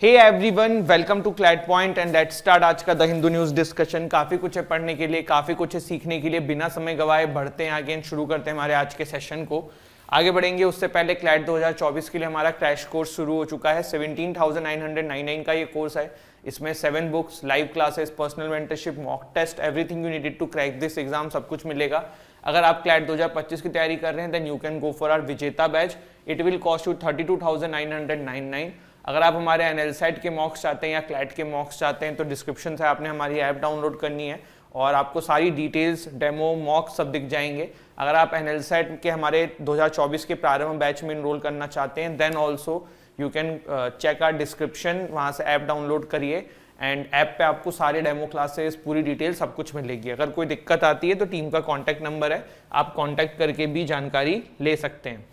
Hey everyone, welcome to CLAT point and let's start आज का the Hindu news discussion. काफी कुछ है पढ़ने के लिए, काफी कुछ है सीखने के लिए। बिना समय गवाए बढ़ते हैं आगे, शुरू करते हैं हमारे आज के सेशन को। आगे बढ़ेंगे उससे पहले क्लैट 2024 के लिए हमारा क्रैश कोर्स शुरू हो चुका है। 17,999 का ये कोर्स है। इसमें 7 books, live classes, personal mentorship, mock test, everything you needed to crack this exam, सब कुछ मिलेगा। अगर आप क्लैट 2025 की तैयारी कर रहे हैं then you can go for our Vijeta batch. It will cost you 32,999। अगर आप हमारे एनएलसेट के मॉक्स चाहते हैं या क्लैट के मॉक्स चाहते हैं तो डिस्क्रिप्शन से आपने हमारी ऐप डाउनलोड करनी है और आपको सारी डिटेल्स, डेमो, मॉक्स सब दिख जाएंगे। अगर आप एनएलसेट के हमारे 2024 के प्रारंभ बैच में इनरोल करना चाहते हैं then also you can check our description, वहाँ से ऐप डाउनलोड करिए एंड ऐप पे आपको सारे डेमो क्लासेस, पूरी डिटेल सब कुछ मिलेगी। अगर कोई दिक्कत आती है तो टीम का कॉन्टैक्ट नंबर है, आप कॉन्टैक्ट करके भी जानकारी ले सकते हैं।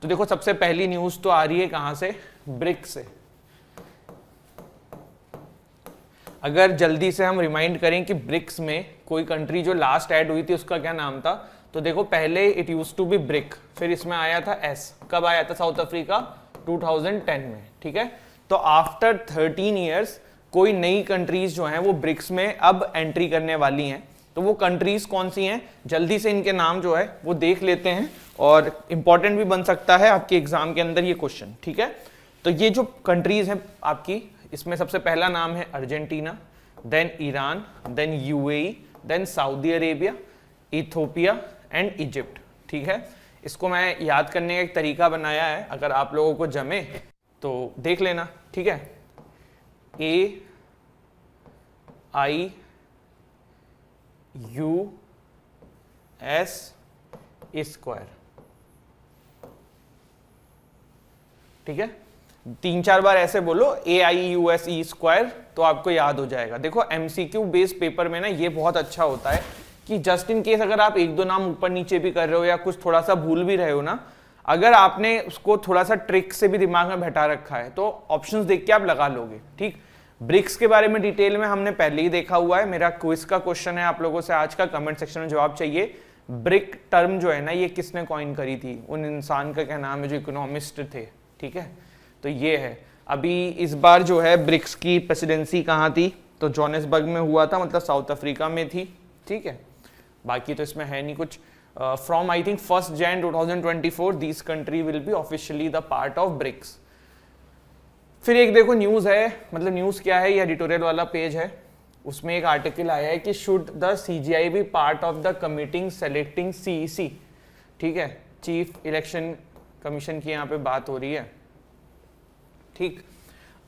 तो देखो, सबसे पहली न्यूज़ तो आ रही है कहाँ से? ब्रिक्स से। अगर जल्दी से हम रिमाइंड करें कि ब्रिक्स में कोई कंट्री जो लास्ट ऐड हुई थी उसका क्या नाम था, तो देखो पहले it use to be brick, फिर इसमें आया था एस। कब आया था? साउथ अफ्रीका 2010 में, ठीक है। तो आफ्टर 13 ईयर्स कोई नई कंट्रीज जो हैं वो ब्रिक्स में अब एंट्री करने वाली हैं। तो वो कंट्रीज कौन सी हैं, जल्दी से इनके नाम जो है वो देख लेते हैं और इंपॉर्टेंट भी बन सकता है आपके एग्जाम के अंदर ये क्वेश्चन, ठीक है। तो ये जो कंट्रीज हैं आपकी, इसमें सबसे पहला नाम है Argentina, then Iran, then UAE, then Saudi Arabia, Ethiopia and Egypt, ठीक है। इसको मैं याद करने का एक तरीका बनाया है, अगर आप लोगों को जमे तो देख लेना, ठीक है। ए आई यू एस स्क्वायर, ठीक है। 3-4 बार ऐसे बोलो AIUSE स्क्वायर तो आपको याद हो जाएगा। देखो MCQ बेस्ड पेपर में ना ये बहुत अच्छा होता है कि जस्ट इन केस अगर आप 1-2 नाम ऊपर नीचे भी कर रहे हो या कुछ थोड़ा सा भूल भी रहे हो ना, अगर आपने उसको थोड़ा सा ट्रिक से भी दिमाग में बैठा रखा है तो ऑप्शंस देख के आप लगा लोगे, ठीक। ब्रिक्स के बारे में डिटेल में हमने पहले ही देखा हुआ है। मेरा क्विज का क्वेश्चन है आप लोगों से आज का, कमेंट सेक्शन में जवाब चाहिए। ब्रिक टर्म जो है ना ये किसने कॉइन करी थी, उन इंसान का क्या नाम है जो इकोनॉमिस्ट थे, ठीक है। तो ये है। अभी इस बार जो है ब्रिक्स की प्रेसिडेंसी कहाँ थी, तो जोहान्सबर्ग में हुआ था, मतलब साउथ अफ्रीका में थी, ठीक है। बाकी तो इसमें है नहीं कुछ। From I think 1 Jan 2024 this country will be officially the part of BRICS. फिर एक देखो न्यूज़ है, मतलब न्यूज़ क्या है, ये एडिटोरियल वाला पेज है, उसमें एक आर्टिकल आया है कि should the CGI be part of the committing selecting CEC, ठीक है। चीफ इलेक्शन कमीशन की यहाँ पे बात हो रही है, ठीक।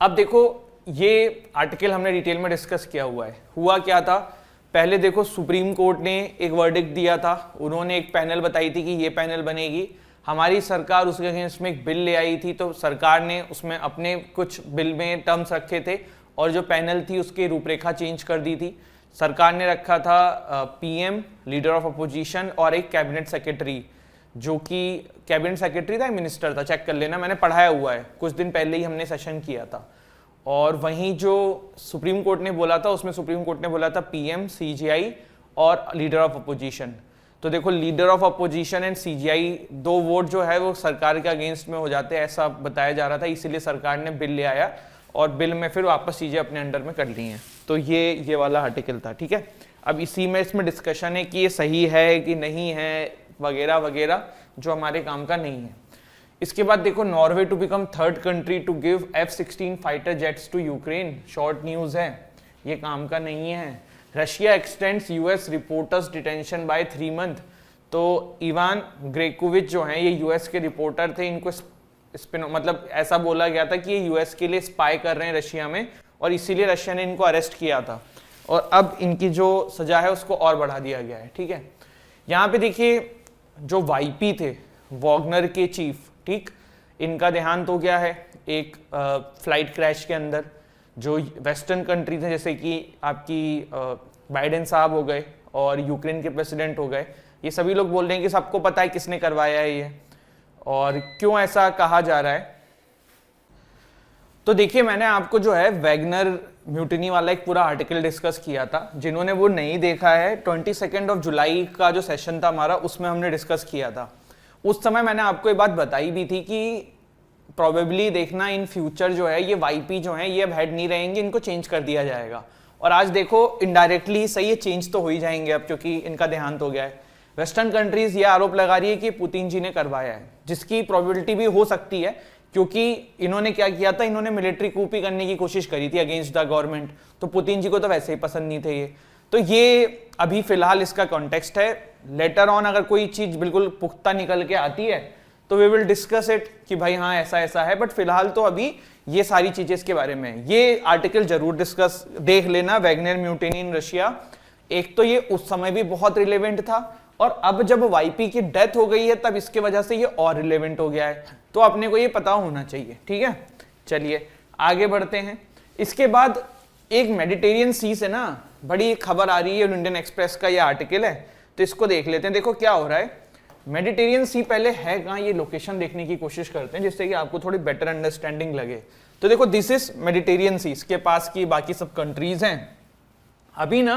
अब देखो ये आर्टिकल हमने डिटेल में डिस्कस किया हुआ है। हुआ क्या था, पहले देखो सुप्रीम कोर्ट ने एक वर्डिक्ट दिया था, उन्होंने एक पैनल बताई थी कि ये पैनल बनेगी। हमारी सरकार उसके अगेंस्ट में एक बिल ले आई थी, तो सरकार ने उसमें अपने कुछ बिल में टर्म्स रखे थे और जो पैनल थी उसकी रूपरेखा चेंज कर दी थी। सरकार ने रखा था PM, लीडर ऑफ अपोजिशन, और एक कैबिनेट सेक्रेटरी, जो कि कैबिनेट सेक्रेटरी था, मिनिस्टर था, चेक कर लेना, मैंने पढ़ाया हुआ है, कुछ दिन पहले ही हमने सेशन किया था। और वहीं जो सुप्रीम कोर्ट ने बोला था उसमें सुप्रीम कोर्ट ने बोला था PM, CGI और लीडर ऑफ अपोजिशन। तो देखो leader of opposition and CGI 2 vote जो है वो सरकार के अगेंस्ट में हो जाते हैं, ऐसा बताया जा रहा था, इसीलिए सरकार ने बिल ले आया और बिल में फिर वापस चीज़ें अपने अंडर में कर ली हैं। तो ये वाला आर्टिकल था, ठीक है। अब इसी में इसमें डिस्कशन है कि ये सही है कि नहीं है वगैरह वगैरह, जो हमारे काम का नहीं है। इसके बाद देखो, Norway to become 3rd country to give F-16 fighter jets to Ukraine, short news है, ये काम का नहीं है। Russia extends US reporters detention by 3 month. तो इवान ग्रेकोविच जो हैं ये US के रिपोर्टर थे, इनको मतलब ऐसा बोला गया था कि ये US के लिए स्पाई कर रहे हैं रशिया में और इसीलिए रशिया ने इनको अरेस्ट किया था और अब इनकी जो सजा है उसको और बढ़ा दिया गया है, ठीक है। यहाँ पे देखिए जो YP थे, वॉगनर के चीफ, ठीक, इनका देहांत हो गया है एक फ्लाइट क्रैश के अंदर। जो वेस्टर्न कंट्रीज हैं जैसे कि आपकी बाइडेन साहब हो गए और यूक्रेन के प्रेसिडेंट हो गए, ये सभी लोग बोल रहे हैं कि सबको पता है किसने करवाया है ये और क्यों ऐसा कहा जा रहा है। तो देखिए मैंने आपको जो है वैगनर म्यूटिनी वाला एक पूरा आर्टिकल डिस्कस किया था, जिन्होंने वो नहीं देखा है 22 जुलाई का जो सेशन था हमारा, उसमें हमने डिस्कस किया था। उस समय मैंने आपको ये बात बताई भी थी कि प्रोबेबली देखना इन फ्यूचर जो है ये वाईपी जो है ये अब हेड नहीं रहेंगे, इनको चेंज कर दिया जाएगा। और आज देखो इनडायरेक्टली सही है, चेंज तो हो ही जाएंगे अब, क्योंकि इनका देहांत हो गया है। वेस्टर्न कंट्रीज ये आरोप लगा रही है कि पुतिन जी ने करवाया है, जिसकी प्रोबेबिलिटी भी हो सकती है, क्योंकि इन्होंने क्या किया था, इन्होंने मिलिट्री कूप ही करने की कोशिश करी थी अगेंस्ट द गवर्नमेंट, तो पुतिन जी को तो वैसे ही पसंद नहीं थे ये। तो ये अभी फिलहाल इसका कॉन्टेक्स्ट है। लेटर ऑन अगर कोई चीज बिल्कुल पुख्ता निकल के आती है तो वी विल डिस्कस इट कि भाई हाँ ऐसा ऐसा है, बट फिलहाल तो अभी ये सारी चीजें इसके बारे में। ये आर्टिकल जरूर डिस्कस देख लेना, वैगनर म्यूटिनी इन रशिया। एक तो ये उस समय भी बहुत रिलेवेंट था, और अब जब वाईपी की डेथ हो गई है तब इसके वजह से ये और रिलेवेंट हो गया है, तो अपने को ये पता होना चाहिए। ठीक है, चलिए आगे बढ़ते हैं। इसके बाद एक मेडिटेरियन सी से ना बड़ी खबर आ रही है, इंडियन एक्सप्रेस का ये आर्टिकल है, तो इसको देख लेते हैं। देखो क्या हो रहा है, मेडिटेरियन सी पहले है कहाँ, ये लोकेशन देखने की कोशिश करते हैं जिससे कि आपको थोड़ी बेटर अंडरस्टैंडिंग लगे। तो देखो दिस इज मेडिटेरियन सी, इसके पास की बाकी सब कंट्रीज हैं। अभी ना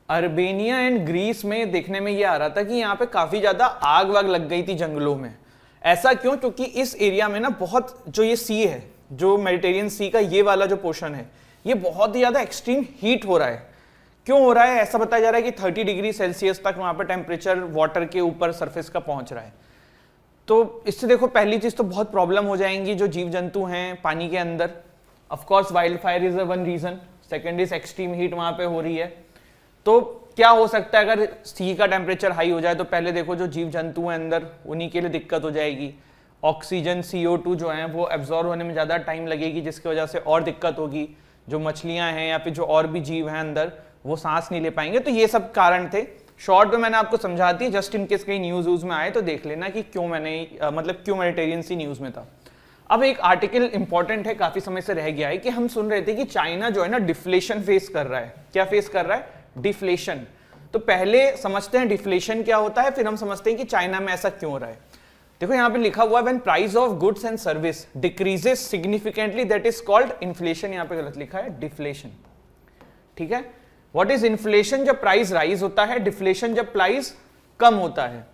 अर्मेनिया एंड ग्रीस में देखने में ये आ रहा था कि यहाँ पे काफी ज्यादा आग वाग लग गई थी जंगलों में। ऐसा क्यों? क्योंकि इस एरिया में ना बहुत जो ये सी है, जो मेडिटेरियन सी का ये वाला जो पोर्शन है, ये बहुत ही ज्यादा एक्सट्रीम हीट हो रहा है। क्यों हो रहा है? ऐसा बताया जा रहा है कि 30 डिग्री सेल्सियस तक वहां पर टेम्परेचर वाटर के ऊपर सरफेस का पहुंच रहा है। तो इससे देखो पहली चीज तो बहुत प्रॉब्लम हो जाएंगी जो जीव जंतु हैं पानी के अंदर। Of course wild fire is one reason, second is extreme heat वहां पे हो रही है। तो क्या हो सकता है अगर सी का टेम्परेचर हाई हो जाए? तो पहले देखो जो जीव जंतु हैं अंदर, उन्हीं के लिए दिक्कत हो जाएगी। ऑक्सीजन CO2 जो है वो एब्जॉर्ब होने में ज़्यादा टाइम लगेगी, जिसकी वजह से और दिक्कत होगी। जो मछलियां हैं या फिर जो और भी जीव हैं अंदर, वो सांस नहीं ले पाएंगे। तो ये सब कारण थे। शॉर्ट में मैंने आपको समझा दी, जस्ट इन केस कहीं न्यूज व्यूज में आए तो देख लेना कि क्यों मैंने मतलब क्यों मेडिटेरियन सी न्यूज में था। अब एक आर्टिकल इंपॉर्टेंट है, काफी समय से रह गया है, कि हम सुन रहे थे कि चाइना जो है ना डिफ्लेशन फेस कर रहा है। क्या फेस कर रहा है? डिफ्लेशन। तो पहले समझते हैं डिफ्लेशन क्या होता है, फिर हम समझते हैं कि चाइना में ऐसा क्यों हो रहा है। देखो यहाँ पे लिखा हुआ है when price of goods and service decreases significantly that is called inflation. यहाँ पे गलत लिखा है, डिफ्लेशन। ठीक है, व्हाट इज इन्फ्लेशन? जब प्राइस राइज होता है, डिफ्लेशन जब प्राइस कम होता है।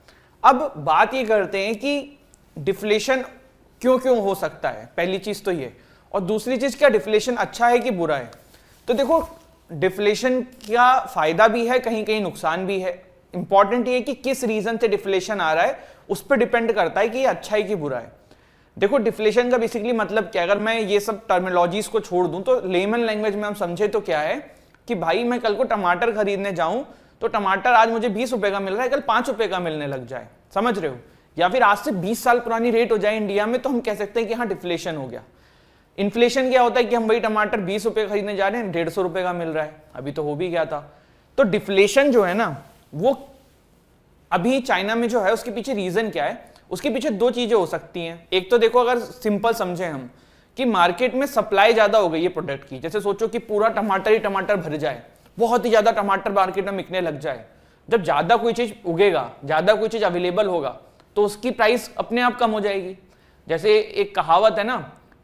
अब बात ये करते हैं कि डिफ्लेशन क्यों क्यों हो सकता है, पहली चीज तो ये। और दूसरी चीज, क्या डिफ्लेशन अच्छा है कि बुरा है? तो देखो डिफ्लेशन का फायदा भी है, कहीं कहीं नुकसान भी है। इंपॉर्टेंट ये कि किस रीजन से डिफ्लेशन आ रहा है, उस पर डिपेंड करता है कि ये अच्छा है कि बुरा है। देखो डिफ्लेशन का बेसिकली मतलब क्या है, अगर मैं ये सब टर्मिनोलॉजीज को छोड़ दूं तो लेमन लैंग्वेज में हम समझे तो क्या है कि भाई मैं कल को टमाटर खरीदने जाऊं तो टमाटर आज मुझे 20 रुपए का मिल रहा है, कल 5 रुपए का मिलने लग जाए, समझ रहे हो? या फिर आज से 20 साल पुरानी रेट हो जाए इंडिया में, तो हम कह सकते हैं कि हाँ डिफ्लेशन हो गया। इन्फ्लेशन क्या होता है कि हम वही टमाटर 20 रुपए खरीदने जा रहे हैं, 150 रुपए का मिल रहा है, अभी तो हो भी गया था। तो डिफ्लेशन जो है ना, वो अभी चाइना में जो है उसके पीछे रीजन क्या है? उसके पीछे दो चीजें हो सकती हैं। एक तो देखो अगर सिंपल समझे हम कि मार्केट में सप्लाई ज्यादा हो गई है प्रोडक्ट की। जैसे सोचो कि पूरा टमाटर ही टमाटर भर जाए, बहुत ही ज्यादा टमाटर मार्केट में बिकने लग जाए। जब ज्यादा कोई चीज उगेगा, ज्यादा कोई चीज अवेलेबल होगा, तो उसकी प्राइस अपने आप कम हो जाएगी। जैसे एक कहावत है ना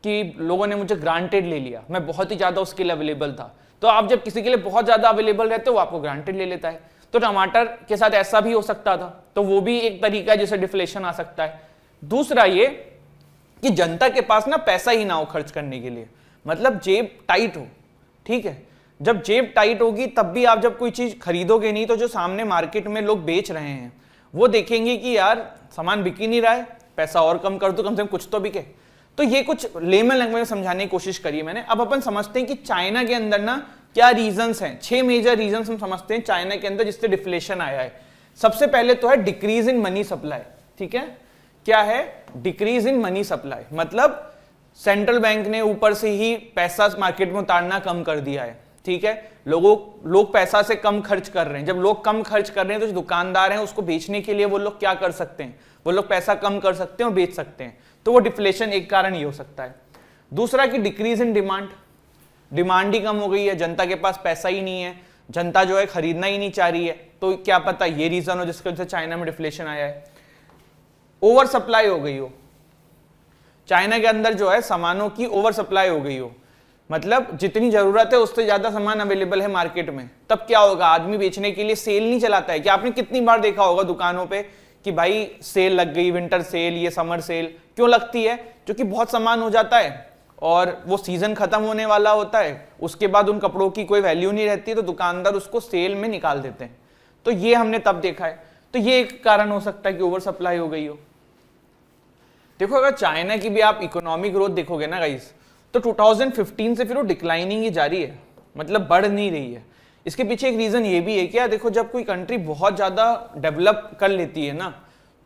कि लोगों ने मुझे ग्रांटेड ले लिया, मैं बहुत ही ज्यादा उसके लिए अवेलेबल था। तो आप जब किसी के लिए बहुत ज्यादा अवेलेबल रहते हो, वो आपको ग्रांटेड ले लेता है। तो टमाटर के साथ ऐसा भी हो सकता था, तो वो भी एक तरीका है जिससे डिफ्लेशन आ सकता है। दूसरा ये कि जनता के पास ना पैसा ही ना हो खर्च करने के लिए, मतलब जेब टाइट हो। ठीक है, जब जेब टाइट होगी तब भी आप जब कोई चीज खरीदोगे नहीं, तो जो सामने मार्केट में लोग बेच रहे हैं वो देखेंगे कि यार सामान बिक ही नहीं रहा है, पैसा और कम कर दो, कम से कम कुछ तो बिके। तो ये कुछ लेमन लैंग्वेज में समझाने की कोशिश करी है मैंने। अब अपन समझते हैं कि चाइना के अंदर ना क्या रीजंस हैं। 6 मेजर रीजंस हम समझते हैं चाइना के अंदर जिससे डिफ्लेशन आया है। सबसे पहले तो है डिक्रीज इन मनी सप्लाई। ठीक है, क्या है? डिक्रीज इन मनी सप्लाई, मतलब सेंट्रल बैंक ने ऊपर से ही पैसा मार्केट में उतारना कम कर दिया है। ठीक है, लोग पैसा से कम खर्च कर रहे हैं। जब लोग कम खर्च कर रहे हैं तो जो दुकानदार हैं उसको बेचने के लिए वो लोग क्या कर सकते हैं? वो लोग पैसा कम कर सकते हैं और बेच सकते हैं। तो वो डिफ्लेशन एक कारण ये हो सकता है। दूसरा कि डिक्रीज इन डिमांड, डिमांड ही कम हो गई है, जनता के पास पैसा ही नहीं है, जनता जो है खरीदना ही नहीं चाह रही है। तो क्या पता ये रीजन हो जिसकी वजह से चाइना में डिफ्लेशन आया है। ओवर सप्लाई हो गई हो, चाइना के अंदर जो है सामानों की ओवर सप्लाई हो गई हो, मतलब जितनी जरूरत है उससे ज्यादा सामान अवेलेबल है मार्केट में, तब क्या होगा? आदमी बेचने के लिए सेल नहीं चलाता है। क्या आपने कितनी बार देखा होगा दुकानों पे कि भाई सेल लग गई, विंटर सेल, ये समर सेल क्यों लगती है, क्योंकि बहुत सामान हो जाता है और वो सीजन खत्म होने वाला होता है, उसके बाद उन कपड़ों की कोई वैल्यू नहीं रहती है, तो दुकानदार उसको सेल में निकाल देते हैं। तो ये हमने तब देखा है। तो ये एक कारण हो सकता है कि ओवर सप्लाई हो गई हो। देखो अगर चाइना की भी आप इकोनॉमिक ग्रोथ देखोगे ना गाइस, तो 2015 से फिर वो डिक्लाइनिंग ही जारी है, मतलब बढ़ नहीं रही है। इसके पीछे एक रीजन ये भी है कि यार देखो, जब कोई कंट्री बहुत ज्यादा डेवलप कर लेती है ना,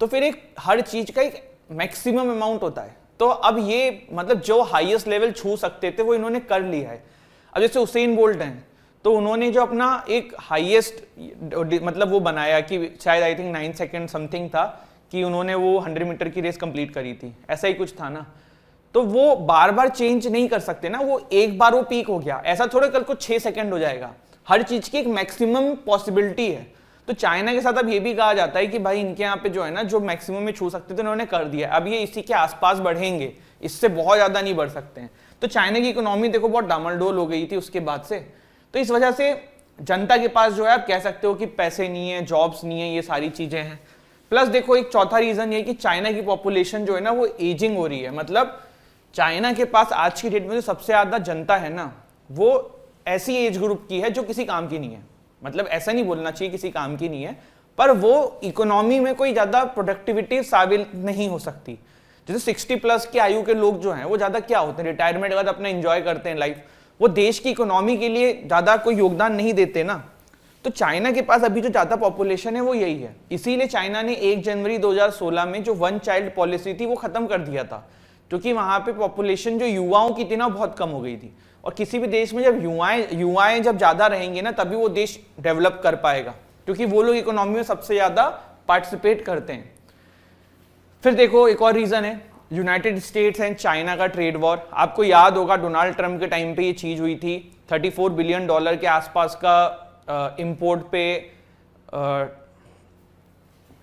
तो फिर एक हर चीज का एक मैक्सिमम अमाउंट होता है। तो अब ये मतलब जो हाईएस्ट लेवल छू सकते थे वो इन्होंने कर लिया है। अब जैसे उसेन बोल्ट हैं, तो उन्होंने जो अपना एक हाईएस्ट मतलब वो बनाया कि शायद आई थिंक 9 सेकेंड समथिंग था कि उन्होंने वो 100 मीटर की रेस कंप्लीट करी थी, ऐसा ही कुछ था ना। तो वो बार बार चेंज नहीं कर सकते ना, वो एक बार वो पीक हो गया, ऐसा थोड़ा कल को 6 सेकंड हो जाएगा। हर चीज की एक मैक्सिमम पॉसिबिलिटी है। तो चाइना के साथ अब ये भी कहा जाता है कि भाई इनके यहाँ पे जो है ना, जो मैक्सिमम में छू सकते थे उन्होंने कर दिया, अब ये इसी के आसपास बढ़ेंगे, इससे बहुत ज्यादा नहीं बढ़ सकते हैं। तो चाइना की इकोनॉमी देखो बहुत डामाडोल हो गई थी उसके बाद से। तो इस वजह से जनता के पास जो है आप कह सकते हो कि पैसे नहीं है, जॉब्स नहीं है, ये सारी चीजें हैं। प्लस देखो एक चौथा रीजन ये कि चाइना की पॉपुलेशन जो है ना वो एजिंग हो रही है। मतलब चाइना के पास आज की डेट में जो सबसे ज्यादा जनता है ना, वो ऐसी एज ग्रुप की है जो किसी काम की नहीं है। मतलब ऐसा नहीं बोलना चाहिए किसी काम की नहीं है, पर वो इकोनॉमी में कोई ज्यादा प्रोडक्टिविटी साबित नहीं हो सकती। जैसे 60 प्लस की आयु के लोग जो हैं वो ज्यादा क्या होते हैं, रिटायरमेंट के बाद अपना एंजॉय करते हैं लाइफ, वो देश की इकोनॉमी के लिए ज्यादा कोई योगदान नहीं देते ना। तो चाइना के पास अभी जो ज्यादा पॉपुलेशन है वो यही है। इसीलिए चाइना ने 1 जनवरी 2016 में जो 1 चाइल्ड पॉलिसी थी वो खत्म कर दिया था, क्योंकि वहां पे पॉपुलेशन जो युवाओं की थी ना बहुत कम हो गई थी। और किसी भी देश में जब युवाएं जब ज्यादा रहेंगे ना, तभी वो देश डेवलप कर पाएगा, क्योंकि वो लोग इकोनॉमी में सबसे ज्यादा पार्टिसिपेट करते हैं। फिर देखो एक और रीजन है यूनाइटेड स्टेट्स एंड चाइना का ट्रेड वॉर। आपको याद होगा डोनाल्ड ट्रंप के टाइम पे ये चीज हुई थी, $34 बिलियन के आसपास का इंपोर्ट पे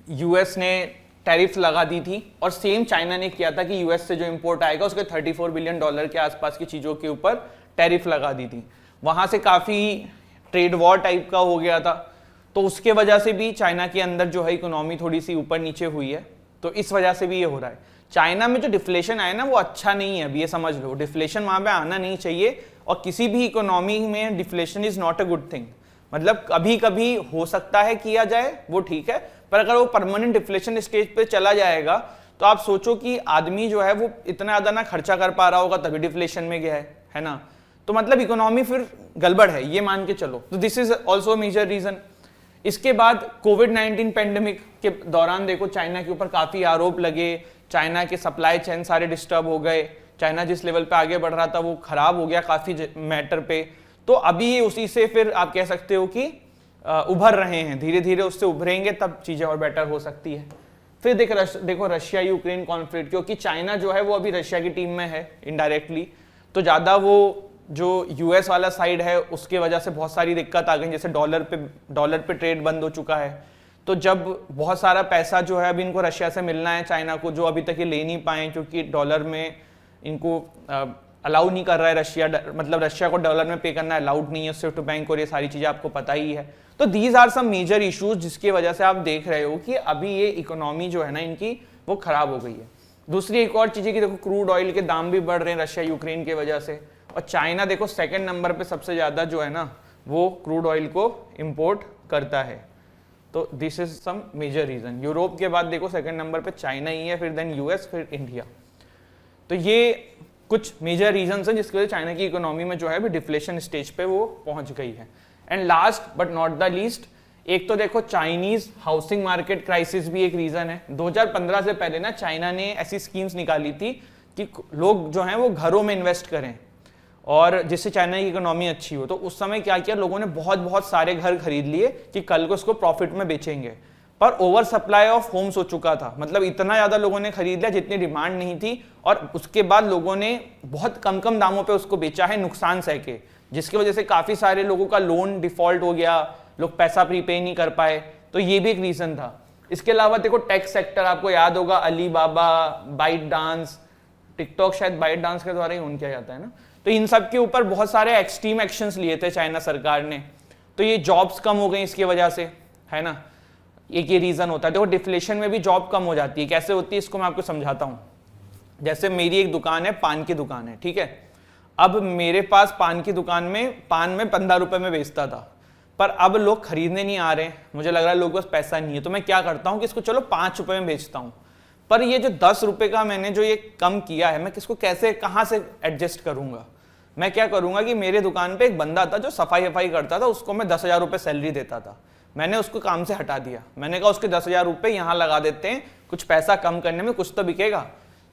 यूएस ने टैरिफ लगा दी थी, और सेम चाइना ने किया था कि यूएस से जो इंपोर्ट आएगा उसके $34 बिलियन के आसपास की चीजों के ऊपर टैरिफ लगा दी थी। वहां से काफी ट्रेड वॉर टाइप का हो गया था। तो उसके वजह से भी चाइना के अंदर जो है इकोनॉमी थोड़ी सी ऊपर नीचे हुई है। तो इस वजह से भी ये हो रहा है। चाइना में जो डिफ्लेशन आया ना वो अच्छा नहीं है, अभी ये समझ लो। डिफ्लेशन वहां पे आना नहीं चाहिए, और किसी भी इकोनॉमी में deflation is not a good thing. मतलब कभी कभी हो सकता है किया जाए, वो ठीक है, पर अगर वो परमानेंट डिफ्लेशन स्टेज पे चला जाएगा तो आप सोचो कि आदमी जो है वो इतना ज्यादा ना खर्चा कर पा रहा होगा तभी डिफ्लेशन में गया है ना। तो मतलब इकोनॉमी फिर गड़बड़ है, ये मान के चलो। तो this is also major reason. इसके बाद कोविड-19 पेंडेमिक के दौरान देखो चाइना के ऊपर काफी आरोप लगे, चाइना के सप्लाई चेन सारे डिस्टर्ब हो गए, चाइना जिस लेवल पे आगे बढ़ रहा था वो खराब हो गया काफी मैटर पे। तो अभी उसी से फिर आप कह सकते हो कि उभर रहे हैं, धीरे धीरे उससे उभरेंगे तब चीजें और बेटर हो सकती है। फिर देखो रशिया यूक्रेन कॉन्फ्लिक्ट, क्योंकि चाइना जो है वो अभी रशिया की टीम में है इनडायरेक्टली, तो ज्यादा वो जो यूएस वाला साइड है उसके वजह से बहुत सारी दिक्कत आ गई। जैसे डॉलर पे ट्रेड बंद हो चुका है, तो जब बहुत सारा पैसा जो है अभी इनको रशिया से मिलना है चाइना को, जो अभी तक ये ले नहीं पाए क्योंकि डॉलर में इनको अलाउ नहीं कर रहा है रशिया, मतलब रशिया को डॉलर में पे करना अलाउड नहीं है स्विफ्ट बैंक, और ये सारी चीजें आपको पता ही है। तो these are some major issues जिसकी वजह से आप देख रहे हो कि अभी ये इकोनॉमी जो है ना इनकी वो खराब हो गई है। दूसरी एक और चीज है कि देखो क्रूड ऑयल के दाम भी बढ़ रहे हैं रशिया यूक्रेन की वजह से, और चाइना देखो सेकंड नंबर पे सबसे ज्यादा जो है ना वो क्रूड ऑयल को इंपोर्ट करता है। तो this is some major reason. Europe के बाद देखो सेकंड नंबर पे चाइना ही है, फिर देन यूएस, फिर इंडिया। तो ये कुछ मेजर रीजन हैं जिसकी वजह से चाइना की इकोनॉमी में जो है अभी डिफ्लेशन स्टेज पे वो पहुंच गई है। And last but not the least, एक तो देखो चाइनीज हाउसिंग मार्केट क्राइसिस भी एक रीजन है। 2015 से पहले ना चाइना ने ऐसी स्कीम्स निकाली थी कि लोग जो हैं वो घरों में इन्वेस्ट करें और जिससे चाइना की इकोनॉमी अच्छी हो। तो उस समय क्या किया, लोगों ने बहुत बहुत सारे घर खरीद लिए कि कल को इसको प्रॉफिट में बेचेंगे, पर ओवर सप्लाई ऑफ होम्स हो चुका था। मतलब इतना ज्यादा लोगों ने खरीद लिया जितनी डिमांड नहीं थी, और उसके बाद लोगों ने बहुत कम कम दामों पे उसको बेचा है नुकसान सह के, जिसकी वजह से काफी सारे लोगों का लोन डिफॉल्ट हो गया, लोग पैसा प्रीपे नहीं कर पाए। तो ये भी एक रीजन था। इसके अलावा देखो टेक सेक्टर, आपको याद होगा अलीबाबा, बाइट डांस, टिकटॉक शायद बाइट डांस के द्वारा ही ऑन किया जाता है ना। तो इन सब के ऊपर बहुत सारे एक्सट्रीम एक्शंस लिए थे चाइना सरकार ने। तो ये जॉब्स कम हो गई इसकी वजह से, है ना। एक ये रीजन होता है। देखो डिफ्लेशन में भी जॉब कम हो जाती है। कैसे होती है इसको मैं आपको समझाता हूँ। जैसे मेरी एक दुकान है, पान की दुकान है, ठीक है। अब मेरे पास पान की दुकान में पान में 15 रुपए में बेचता था, पर अब लोग खरीदने नहीं आ रहे हैं, मुझे लग रहा है लोगों के पास पैसा नहीं है, तो मैं क्या करता हूँ कि इसको चलो 5 रुपए में बेचता हूँ। पर ये जो 10 रुपए का मैंने जो ये कम किया है, मैं किसको कैसे कहाँ से एडजस्ट करूंगा। मैं क्या करूंगा कि मेरे दुकान पे एक बंदा था जो सफाई वफाई करता था, उसको मैं 10,000 रुपये सैलरी देता था। मैंने उसको काम से हटा दिया। मैंने कहा उसके 10,000 रुपये यहाँ लगा देते हैं, कुछ पैसा कम करने में कुछ तो बिकेगा।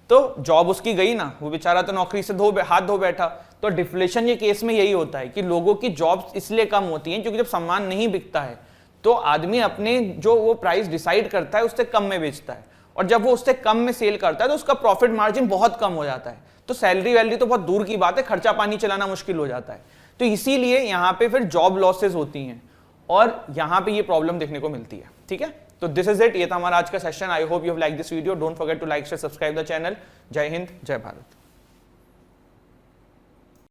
तो जॉब उसकी गई ना, वो बेचारा तो नौकरी से हाथ धो बैठा। तो डिफ्लेशन ये केस में यही होता है कि लोगों की जॉब्स इसलिए कम होती हैं क्योंकि जब सामान नहीं बिकता है तो आदमी अपने जो वो प्राइस डिसाइड करता है उससे कम में बेचता है, और जब वो उससे कम में सेल करता है तो उसका प्रॉफिट मार्जिन बहुत कम हो जाता है। तो सैलरी वैलरी तो बहुत दूर की बात है, खर्चा पानी चलाना मुश्किल हो जाता है। तो इसीलिए यहाँ पे फिर जॉब लॉसेज होती हैं और यहाँ पे ये प्रॉब्लम देखने को मिलती है। ठीक है, तो दिस इज इट, ये था हमारा आज का session. I hope you have like this video. Don't forget to like share subscribe the channel. जय हिंद, जय भारत।